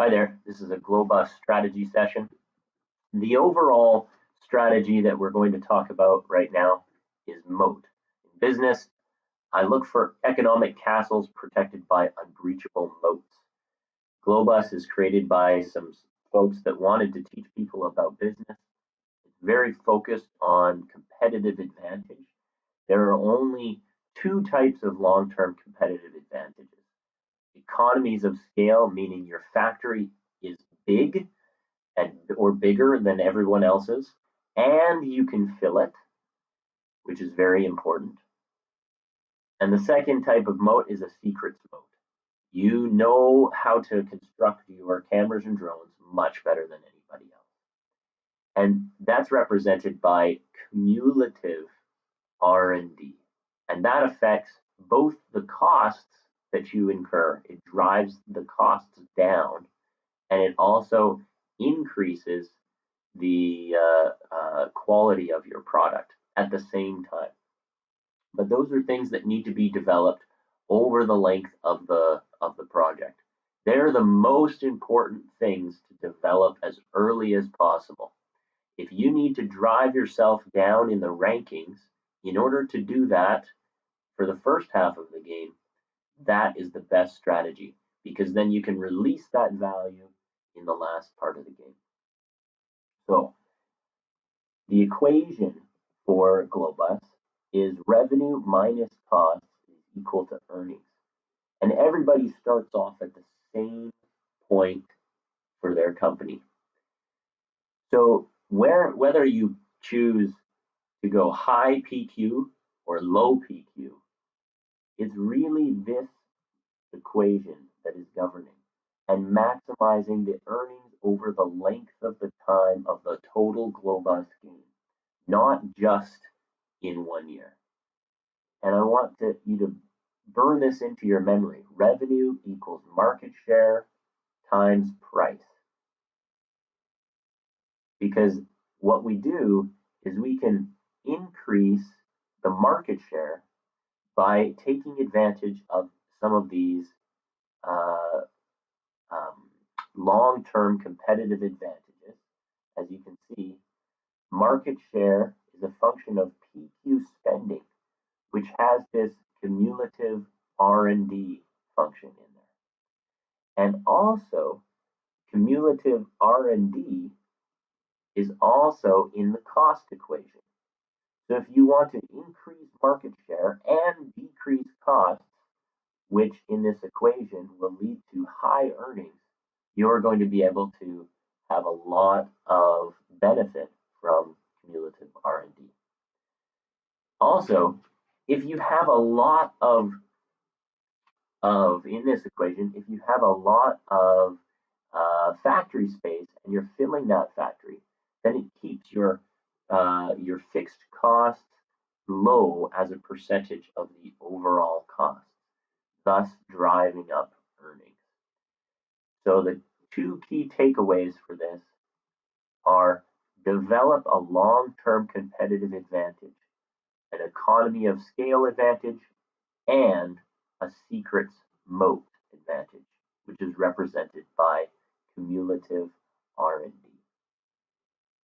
Hi there, this is a Glo-Bus strategy session. The overall strategy that we're going to talk about right now is moat. In business, I look for economic castles protected by unbreachable moats. Glo-Bus is created by some folks that wanted to teach people about business. It's very focused on competitive advantage. There are only two types of long-term competitive advantages. Economies of scale, meaning your factory is big or bigger than everyone else's, and you can fill it, which is very important. And the second type of moat is a secrets moat. You know how to construct your cameras and drones much better than anybody else. And that's represented by cumulative R&D. And that affects both the costs that you incur, it drives the costs down, and it also increases the quality of your product at the same time. But those are things that need to be developed over the length of the project. They're the most important things to develop as early as possible. If you need to drive yourself down in the rankings, in order to do that for the first half of the game, that is the best strategy, because then you can release that value in the last part of the game. So the equation for Glo-Bus is revenue minus cost is equal to earnings. And everybody starts off at the same point for their company. So whether you choose to go high PQ or low PQ, it's really this equation that is governing and maximizing the earnings over the length of the time of the total Glo-Bus game, not just in 1 year. And I want you to burn this into your memory. Revenue equals market share times price. Because what we do is we can increase the market share by taking advantage of some of these long-term competitive advantages. As you can see, market share is a function of PQ spending, which has this cumulative R&D function in there. And also, cumulative R&D is also in the cost equation. So if you want to increase market share and decrease costs, which in this equation will lead to high earnings, you're going to be able to have a lot of benefit from cumulative R&D. Also, if you have a lot of in this equation, if you have a lot of factory space and you're filling that factory, then it keeps your fixed costs low as a percentage of the overall cost, thus driving up earnings. So the two key takeaways for this are: develop a long-term competitive advantage, an economy of scale advantage, and a secrets moat advantage, which is represented by cumulative R&D.